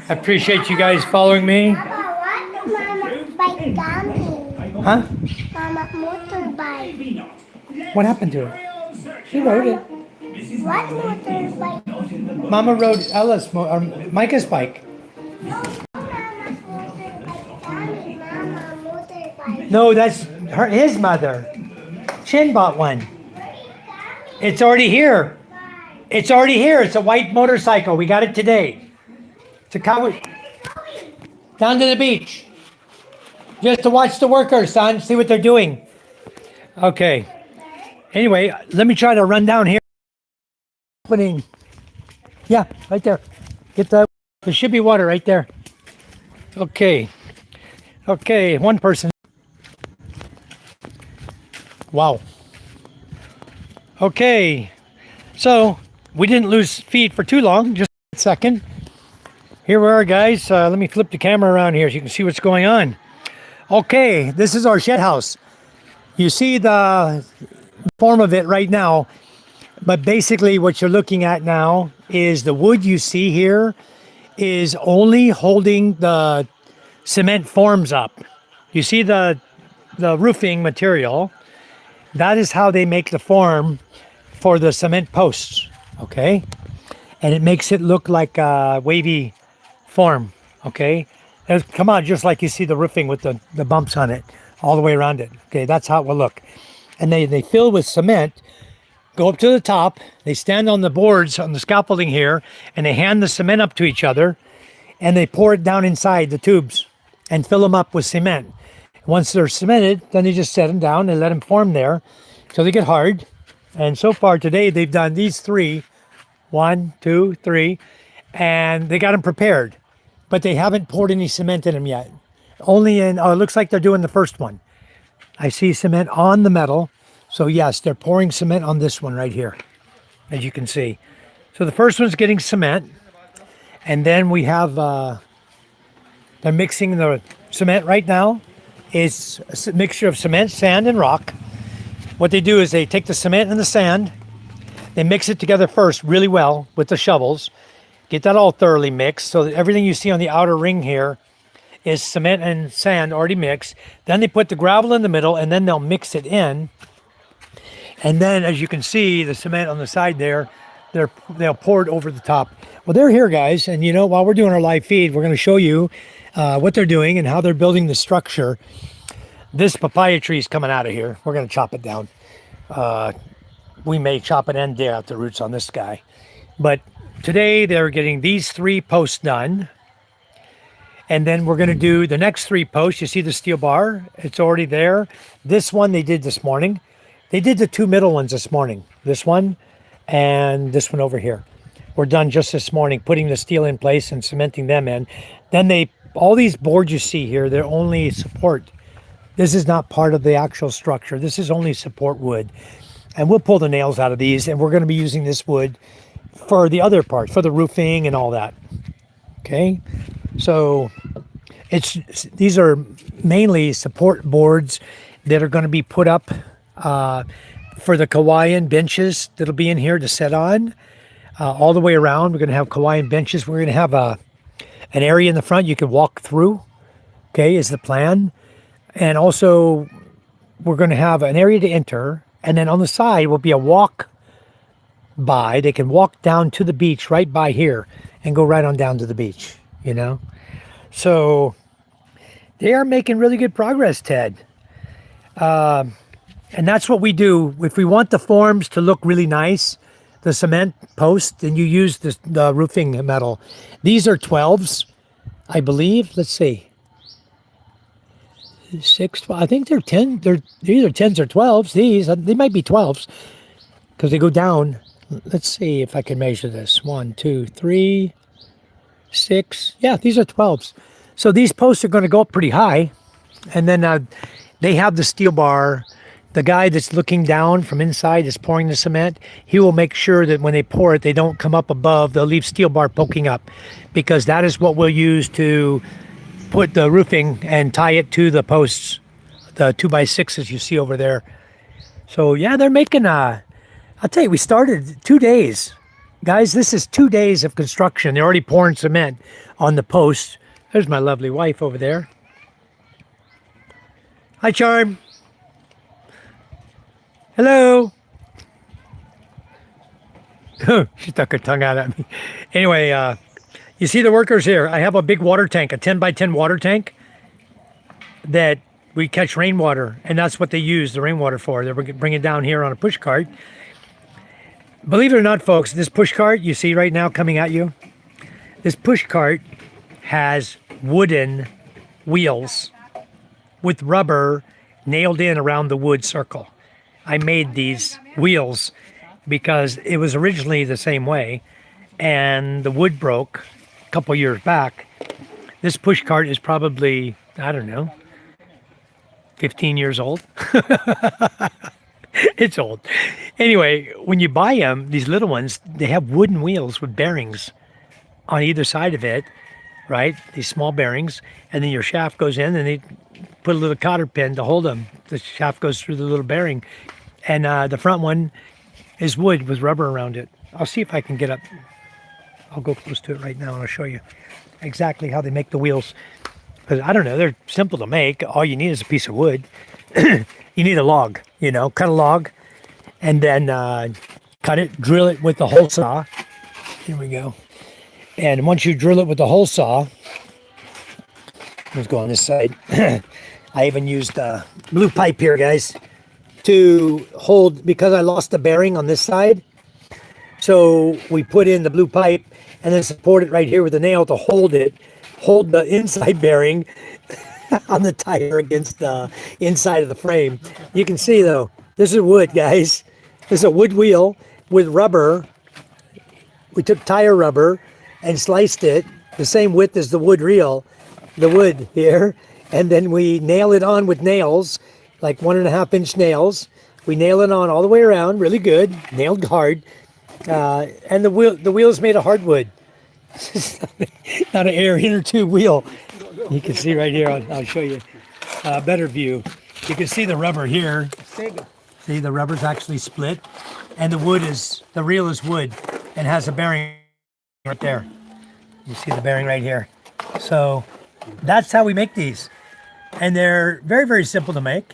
I appreciate you guys following me. Papa, what Mama bike coming? Huh? Mama motorbike. What happened to it? She rode it. What motorbike? Mama rode Micah's bike. Mama motorbike coming. Mama motorbike. No, that's his mother. Chin bought one. It's already here. It's already here. It's a white motorcycle. We got it today. It's a cowboy. Down to the beach. Just to watch the workers, son. See what they're doing. Okay. Anyway, let me try to run down here. Opening. Yeah, right there. Get the. There should be water right there. Okay. Okay, one person. Wow. Okay. So we didn't lose feet for too long. Just a second. Here we are, guys. Let me flip the camera around here so you can see what's going on. Okay, this is our shed house. You see the form of it right now, but basically what you're looking at now is the wood you see here is only holding the cement forms up. You see the roofing material. That is how they make the form for the cement posts, okay? And it makes it look like a wavy form, okay? It'll come out just like you see the roofing with the bumps on it, all the way around it. Okay, that's how it will look. And they fill with cement, go up to the top, they stand on the boards, on the scaffolding here, and they hand the cement up to each other, and they pour it down inside the tubes and fill them up with cement. Once they're cemented, then they just set them down and let them form there till they get hard. And so far today, they've done these three, 1, 2, 3, and they got them prepared, but they haven't poured any cement in them yet. Only in, oh, it looks like they're doing the first one. I see cement on the metal. So yes, they're pouring cement on this one right here, as you can see. So the first one's getting cement, and then we have, they're mixing the cement right now. It's a mixture of cement, sand, and rock. What they do is they take the cement and the sand, they mix it together first really well with the shovels, get that all thoroughly mixed so that everything you see on the outer ring here is cement and sand already mixed. Then they put the gravel in the middle, and then they'll mix it in. And then, as you can see, the cement on the side there, they'll pour it over the top. Well, they're here, guys, and you know, while we're doing our live feed, we're going to show you what they're doing and how they're building the structure. This papaya tree is coming out of here. We're going to chop it down. We may chop it and dig out the roots on this guy. But today they're getting these 3 posts done. And then we're going to do the next 3 posts. You see the steel bar? It's already there. This one they did this morning. They did the 2 middle ones this morning. This one and this one over here. We're done just this morning, putting the steel in place and cementing them in. Then all these boards you see here, they're only support. This is not part of the actual structure. This is only support wood. And we'll pull the nails out of these, and we're going to be using this wood for the other parts, for the roofing and all that. Okay? So these are mainly support boards that are going to be put up for the Hawaiian benches that'll be in here to sit on. All the way around, we're going to have Hawaiian benches. We're going to have an area in the front you can walk through, okay, is the plan. And also, we're going to have an area to enter, and then on the side will be a walk by. They can walk down to the beach right by here and go right on down to the beach, you know. So they are making really good progress, Ted. And that's what we do. If we want the forms to look really nice, the cement post, then you use the roofing metal. These are 12s, I believe. Let's see. 6, I think they're 10. They're either 10s or 12s. These, they might be 12s because they go down. Let's see if I can measure this. 1, 2, 3, 6. Yeah, these are 12s. So these posts are going to go up pretty high. And then they have the steel bar. The guy that's looking down from inside is pouring the cement. He will make sure that when they pour it, they don't come up above. They'll leave steel bar poking up, because that is what we'll use to put the roofing and tie it to the posts, the 2x6s you see over there. So yeah, they're making I'll tell you, we started 2 days. Guys, this is 2 days of construction. They're already pouring cement on the posts. There's my lovely wife over there. Hi, Charm. Hello. She stuck her tongue out at me. Anyway, you see the workers here. I have a big water tank, a 10 by 10 water tank that we catch rainwater, and that's what they use the rainwater for. They bring it down here on a push cart. Believe it or not, folks, this push cart you see right now coming at you, this push cart has wooden wheels with rubber nailed in around the wood circle. I made these wheels because it was originally the same way, and the wood broke a couple years back. This push cart is probably, I don't know, 15 years old. It's old. Anyway, when you buy them, these little ones, they have wooden wheels with bearings on either side of it, right? These small bearings, and then your shaft goes in, and they put a little cotter pin to hold them. The shaft goes through the little bearing, and the front one is wood with rubber around it. I'll see if I can get up. I'll go close to it right now, and I'll show you exactly how they make the wheels. Because I don't know, they're simple to make. All you need is a piece of wood. You need a log, you know, cut a log, and then cut it, drill it with the hole saw. Here we go. And once you drill it with the hole saw, let's go on this side. I even used blue pipe here, guys, to hold, because I lost the bearing on this side. So we put in the blue pipe and then support it right here with a nail to hold it, hold the inside bearing on the tire against the inside of the frame. You can see though, this is wood, guys. This is a wood wheel with rubber. We took tire rubber and sliced it the same width as the wood reel, the wood here, and then we nail it on with nails, like 1.5-inch nails. We nail it on all the way around, really good, nailed hard, and the wheel is made of hardwood. Not an air inner tube wheel. You can see right here, I'll show you a better view. You can see the rubber here. See, the rubber's actually split, and the reel is wood and has a bearing right there. You see the bearing right here. So that's how we make these. And they're very, very simple to make.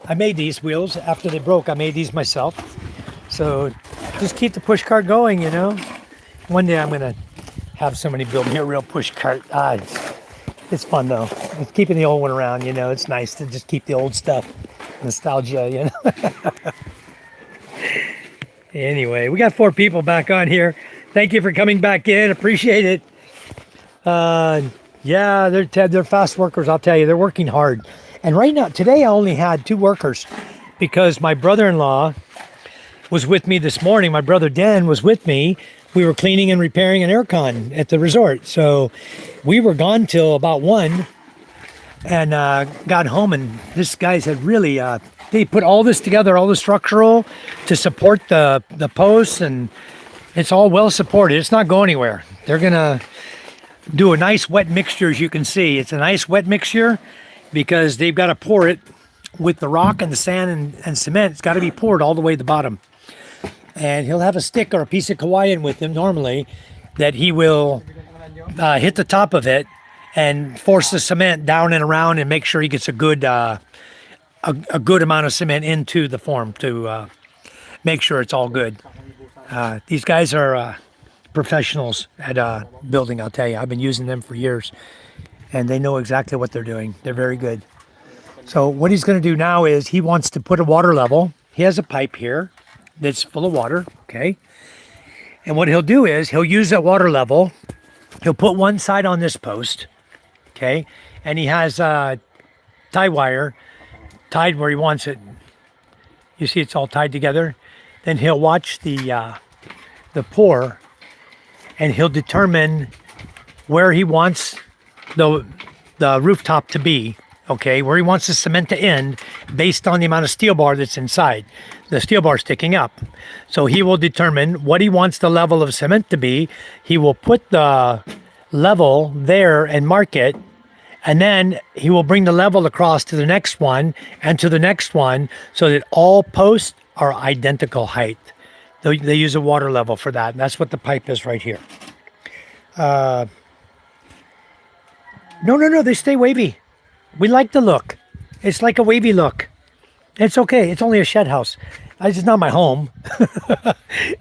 I made these wheels after they broke. I made these myself. So just keep the push cart going, you know. One day I'm gonna have somebody build me a real push cart. It's fun though. It's keeping the old one around, you know. It's nice to just keep the old stuff. Nostalgia, you know. Anyway, we got 4 people back on here. Thank you for coming back in. Appreciate it. Yeah, they're fast workers, I'll tell you. They're working hard. And right now, today I only had 2 workers because my brother-in-law was with me this morning. My brother Dan was with me. We were cleaning and repairing an aircon at the resort. So we were gone till about 1 and got home, and this guys had really, they put all this together, all the structural to support the posts, and it's all well supported. It's not going anywhere. They're gonna do a nice wet mixture, as you can see. It's a nice wet mixture because they've got to pour it with the rock and the sand and cement. It's got to be poured all the way to the bottom. And he'll have a stick or a piece of Hawaiian with him normally that he will hit the top of it and force the cement down and around and make sure he gets a good amount of cement into the form to make sure it's all good. These guys are professionals at building, I'll tell you. I've been using them for years, and they know exactly what they're doing. They're very good. So what he's going to do now is he wants to put a water level. He has a pipe here that's full of water, okay? And what he'll do is he'll use that water level. He'll put one side on this post, okay? And he has tie wire tied where he wants it. You see it's all tied together. Then he'll watch the pour, and he'll determine where he wants the rooftop to be, okay, where he wants the cement to end based on the amount of steel bar that's inside. The steel bar sticking up. So he will determine what he wants the level of cement to be. He will put the level there and mark it, and then he will bring the level across to the next one and to the next one so that all posts are identical height. They use a water level for that, and that's what the pipe is right here. No, they stay wavy. We like the look. It's like a wavy look. It's okay. It's only a shed house. It's not my home.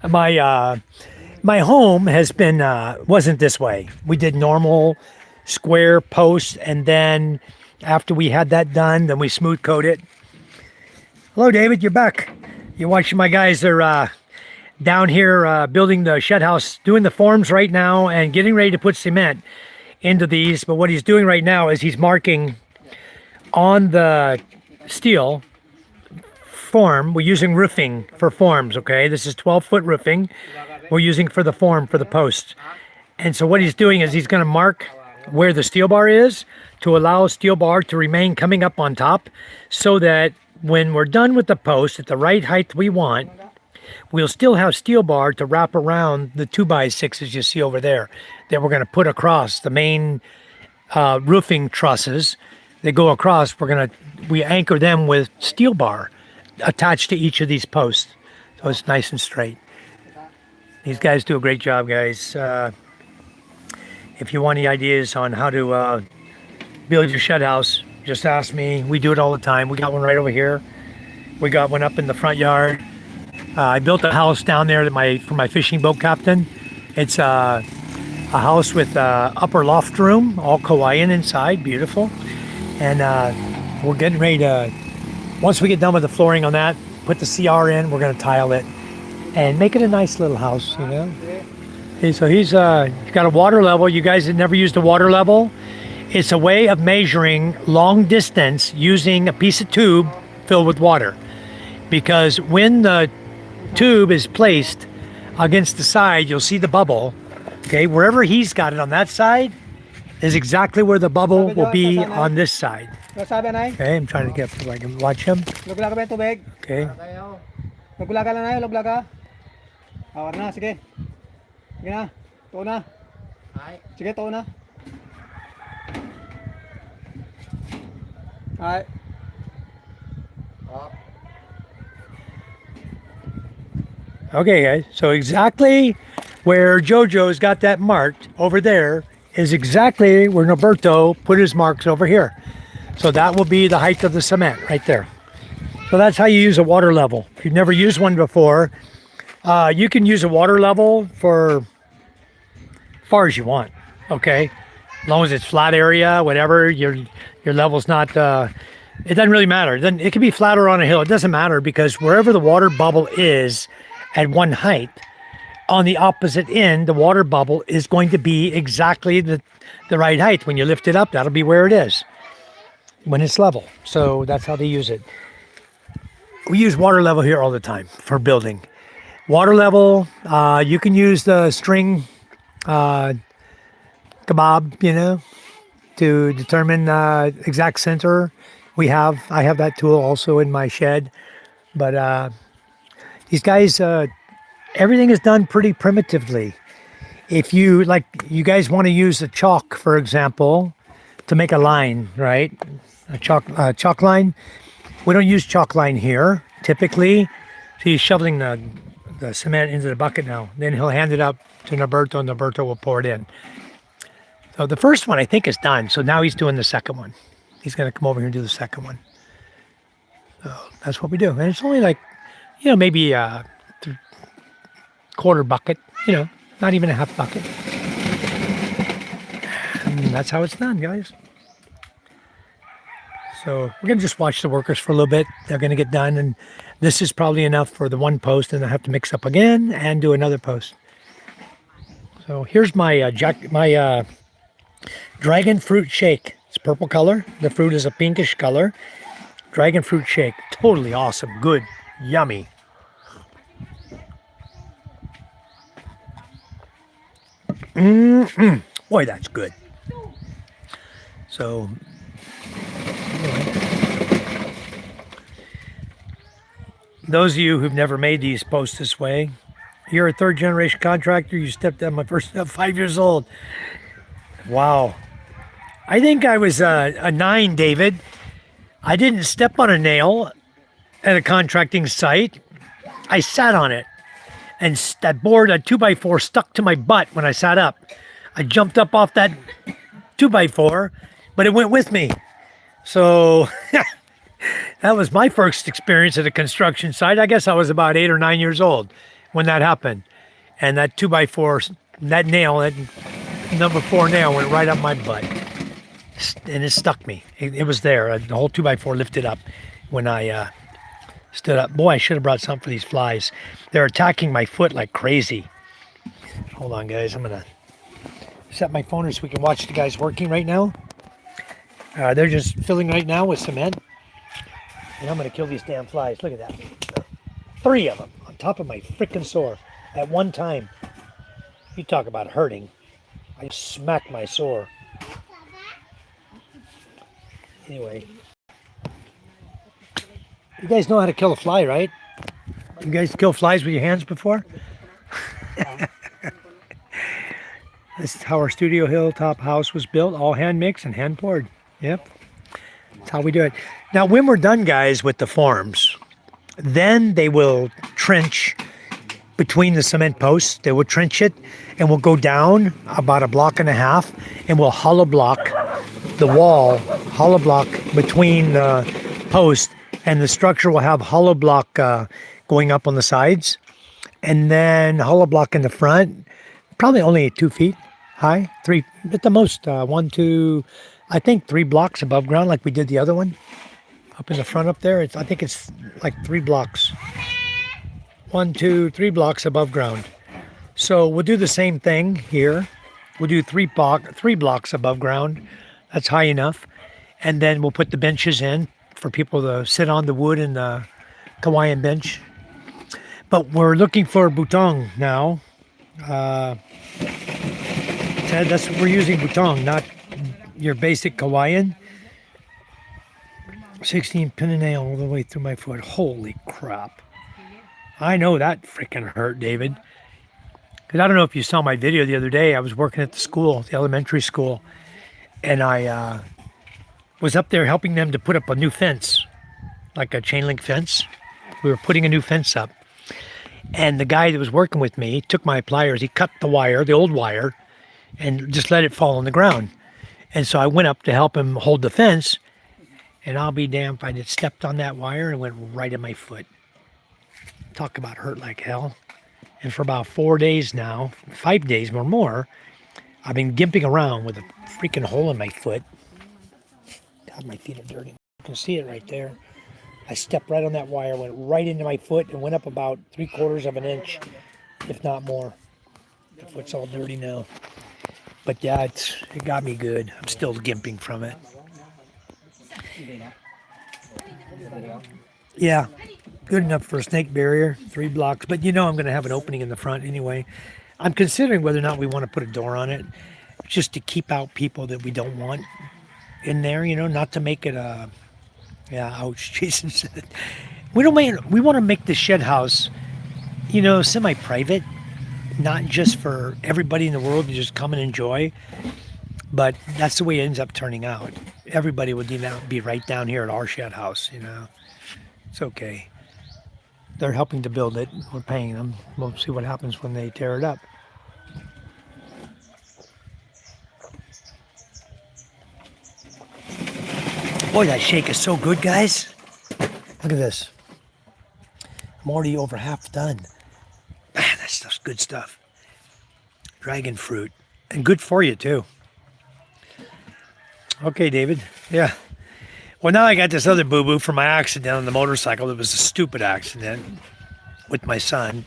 My home has been wasn't this way. We did normal square posts, and then after we had that done, then we smooth coat it. Hello, David. You're back. You're watching my guys. They're down here building the shed house, doing the forms right now, and getting ready to put cement into these. But what he's doing right now is he's marking on the steel form. We're using roofing for forms, okay? This is 12-foot roofing we're using for the form for the post. And so what he's doing is he's going to mark where the steel bar is to allow steel bar to remain coming up on top, so that when we're done with the post at the right height we want, we'll still have steel bar to wrap around the 2x6s you see over there that we're going to put across the main roofing trusses. They go across. We anchor them with steel bar attached to each of these posts, so it's nice and straight. These guys do a great job, guys. If you want any ideas on how to build your shed house, just ask me. We do it all the time. We got one right over here. We got one up in the front yard. I built a house down there for my fishing boat captain. It's a house with upper loft room, all Hawaiian inside, beautiful. And we're getting ready to, once we get done with the flooring on that, put the CR in, we're going to tile it and make it a nice little house, you know. Okay, so he's got a water level. You guys have never used a water level. It's a way of measuring long distance using a piece of tube filled with water. Because when the tube is placed against the side, you'll see the bubble. Okay, wherever he's got it on that side is exactly where the bubble will be on this side. Okay, I'm trying to get so I can watch him. Okay. Okay, guys, so exactly where Jojo's got that marked over there is exactly where Norberto put his marks over here. So that will be the height of the cement right there. So that's how you use a water level. If you've never used one before, you can use a water level for as far as you want, okay? As long as it's flat area, whatever, your level's not, it doesn't really matter. Then it can be flat or on a hill. It doesn't matter, because wherever the water bubble is at one height, on the opposite end, the water bubble is going to be exactly the right height. When you lift it up, that'll be where it is when it's level. So that's how they use it. We use water level here all the time for building. Water level, you can use the string kebab, you know, to determine exact center. I have that tool also in my shed. But these guys, everything is done pretty primitively. If you guys want to use a chalk, for example, to make a line, right? A chalk line. We don't use chalk line here typically. So he's shoveling the cement into the bucket now. Then he'll hand it up to Norberto, and Norberto will pour it in. So the first one I think is done. So now he's doing the second one. He's going to come over here and do the second one. So that's what we do. And it's only like, you know, maybe a quarter bucket, you know, not even a half bucket. And that's how it's done, guys. So we're going to just watch the workers for a little bit. They're going to get done, and this is probably enough for the one post, and I have to mix up again and do another post. So here's my dragon fruit shake. It's purple color. The fruit is a pinkish color. Dragon fruit shake. Totally awesome. Good. Yummy. Boy, that's good. So those of you who've never made these posts this way, you're a third generation contractor. You stepped on my first 5 years old. Wow. I think I was a 9, David. I didn't step on a nail at a contracting site. I sat on it. and that board, that 2x4, stuck to my butt when I sat up. I jumped up off that 2x4, but it went with me. So that was my first experience at a construction site. I guess I was about 8 or 9 years old when that happened. And that 2x4, that nail, that number 4 nail went right up my butt. And it stuck me. It was there. The whole 2x4 lifted up when I stood up. Boy, I should have brought something for these flies. They're attacking my foot like crazy. Hold on, guys. I'm going to set my phone so we can watch the guys working right now. They're just filling right now with cement. And I'm going to kill these damn flies. Look at that. 3 of them on top of my freaking sore at one time. You talk about hurting. I just smacked my sore. Anyway. You guys know how to kill a fly, right? You guys kill flies with your hands before? This is how our studio hilltop house was built. All hand mixed and hand poured. Yep. That's how we do it. Now, when we're done, guys, with the forms, then they will trench between the cement posts. They will trench it, and we'll go down about 1.5 blocks, and we'll hollow block the wall, hollow block between the posts, and the structure will have hollow block going up on the sides, and then hollow block in the front, probably only 2 feet high, 3 at the most, 1, 2, I think 3 blocks above ground, like we did the other one up in the front up there. I think it's like 3 blocks, 1, 2, 3 blocks above ground. So we'll do the same thing here. We'll do 3 blocks above ground. That's high enough. And then we'll put the benches in for people to sit on, the wood and the Hawaiian bench. But we're looking for butong now. We're using butong, not your basic Hawaiian. 16 pin and nail all the way through my foot. Holy crap. I know that freaking hurt, David. Because I don't know if you saw my video the other day. I was working at the school, the elementary school, and I was up there helping them to put up a new fence, like a chain link fence. We were putting a new fence up. And the guy that was working with me took my pliers, he cut the wire, the old wire, and just let it fall on the ground. And so I went up to help him hold the fence, and I'll be damned if I just stepped on that wire and went right in my foot. Talk about hurt like hell. And for about 4 days now, 5 days or more, I've been gimping around with a freaking hole in my foot. God, my feet are dirty. You can see it right there. I stepped right on that wire, went right into my foot, and went up about 3/4 of an inch, if not more. The foot's all dirty now. But yeah, it got me good. I'm still gimping from it. Yeah, good enough for a snake barrier, 3 blocks. But you know I'm going to have an opening in the front anyway. I'm considering whether or not we want to put a door on it, just to keep out people that we don't want in there, you know, not to make it a... Yeah, ouch, Jason said. We want to make the shed house, you know, semi-private, not just for everybody in the world to just come and enjoy, but that's the way it ends up turning out. Everybody would be right down here at our shed house, you know. It's okay. They're helping to build it. We're paying them. We'll see what happens when they tear it up. Boy, that shake is so good, guys. Look at this. I'm already over half done. Man, that stuff's good stuff. Dragon fruit. And good for you, too. Okay, David. Yeah. Well, now I got this other boo-boo from my accident on the motorcycle. It was a stupid accident with my son.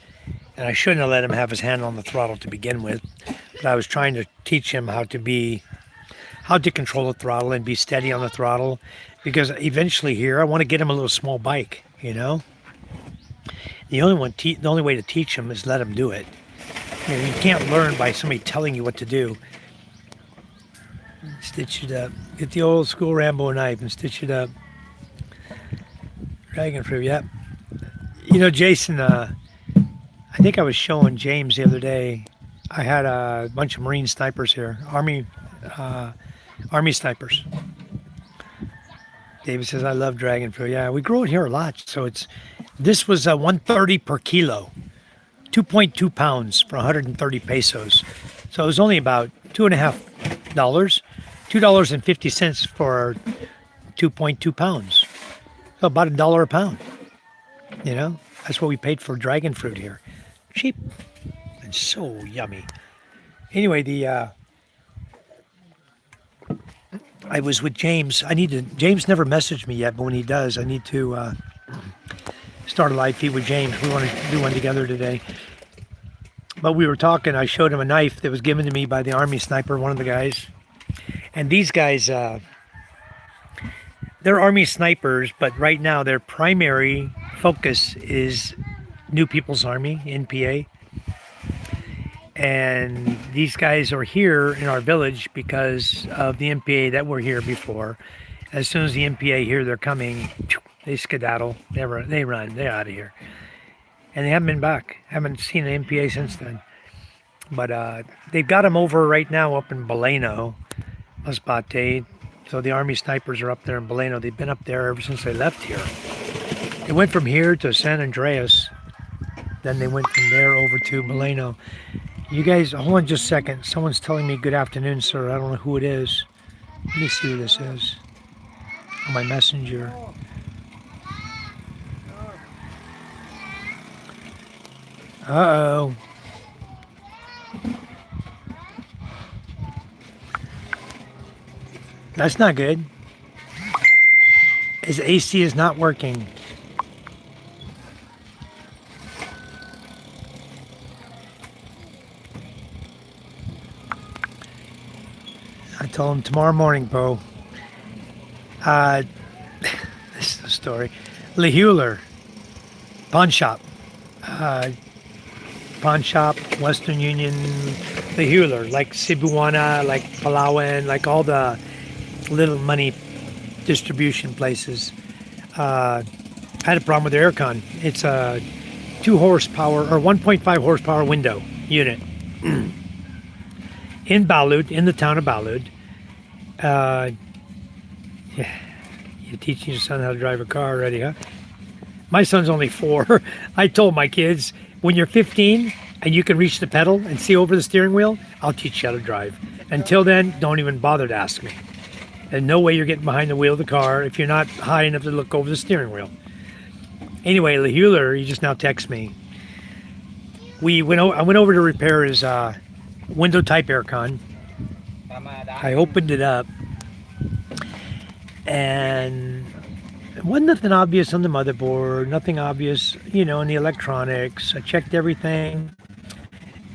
And I shouldn't have let him have his hand on the throttle to begin with. But I was trying to teach him how to control the throttle and be steady on the throttle, because eventually here I want to get him a little small bike, you know. The only way to teach him is let him do it. You know, you can't learn by somebody telling you what to do. Stitch it up. Get the old school Rambo knife and stitch it up. Dragon fruit, yep. You know, Jason, I think I was showing James the other day. I had a bunch of Marine snipers here, Army snipers. David says, I love dragon fruit. Yeah, we grow it here a lot. So this was $130 per kilo. 2.2 pounds for 130 pesos. So it was only about $2.50, $2.50 for 2.2 pounds. So about $1 a pound. You know, that's what we paid for dragon fruit here. Cheap and so yummy. Anyway, I was with James. James never messaged me yet, but when he does, I need to start a live feed with James. We want to do one together today. But we were talking, I showed him a knife that was given to me by the Army sniper, one of the guys. And these guys, they're Army snipers, but right now their primary focus is New People's Army, NPA. And these guys are here in our village because of the NPA that were here before. As soon as the NPA hear they're coming, they skedaddle, they run, they're out of here. And they haven't been back. Haven't seen an NPA since then. But they've got them over right now up in Baleno, Masbate. So the Army snipers are up there in Baleno. They've been up there ever since they left here. They went from here to San Andreas. Then they went from there over to Baleno. You guys, hold on just a second. Someone's telling me good afternoon, sir. I don't know who it is. Let me see who this is. On my messenger. Uh-oh. That's not good. His AC is not working. I told him tomorrow morning, Bo. This is the story. Lehuler, pawn shop. Pawn shop, Western Union, Lehuler, like Cebuana, like Palawan, like all the little money distribution places. I had a problem with the aircon. It's a 2 horsepower or 1.5 horsepower window unit in Balud, in the town of Balud. Yeah, you're teaching your son how to drive a car already, huh? My son's only 4. I told my kids, when you're 15 and you can reach the pedal and see over the steering wheel, I'll teach you how to drive. Until then, don't even bother to ask me. There's no way you're getting behind the wheel of the car if you're not high enough to look over the steering wheel. Anyway, Lehuler, he just now texted me. I went over to repair his window type aircon. I opened it up and there wasn't nothing obvious on the motherboard, nothing obvious, in the electronics. I checked everything,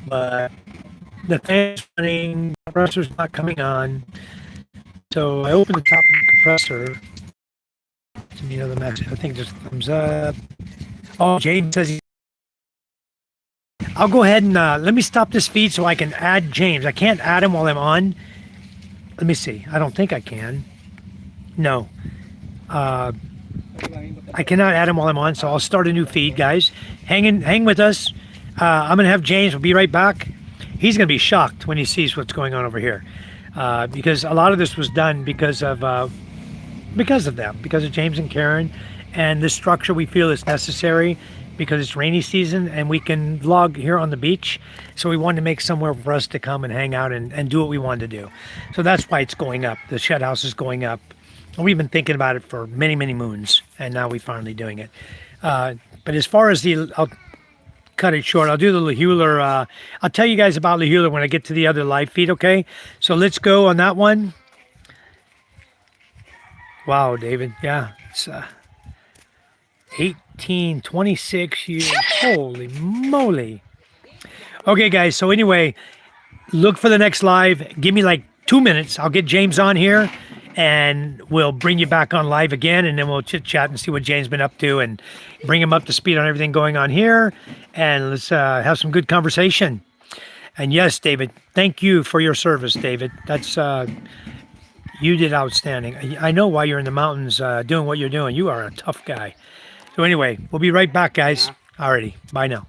but the fan's running, the compressor's not coming on. So I opened the top of the compressor. The message. I think just thumbs up. Oh, James says I'll go ahead and let me stop this feed so I can add James. I can't add him while I'm on. Let me see. I don't think I can. No. I cannot add him while I'm on, so I'll start a new feed, guys. Hang with us. I'm gonna have James. We'll be right back. He's gonna be shocked when he sees what's going on over here, because a lot of this was done because of them, because of James and Karen, and this structure we feel is necessary because it's rainy season and we can vlog here on the beach. So we wanted to make somewhere for us to come and hang out and do what we wanted to do. So that's why it's going up. The shed house is going up. We've been thinking about it for many, many moons, and now we're finally doing it. But as far as I'll cut it short. I'll do the Lehuler. I'll tell you guys about Lehuler when I get to the other live feed, okay? So let's go on that one. Wow, David. Yeah, it's 26 years. Holy moly. Okay, guys. So anyway, look for the next live. Give me like 2 minutes. I'll get James on here and we'll bring you back on live again, and then we'll chit chat and see what James been up to and bring him up to speed on everything going on here. And let's have some good conversation. And yes, David, thank you for your service, David. That's you did outstanding. I know why you're in the mountains doing what you're doing. You are a tough guy. So anyway, we'll be right back, guys. Alrighty, bye now.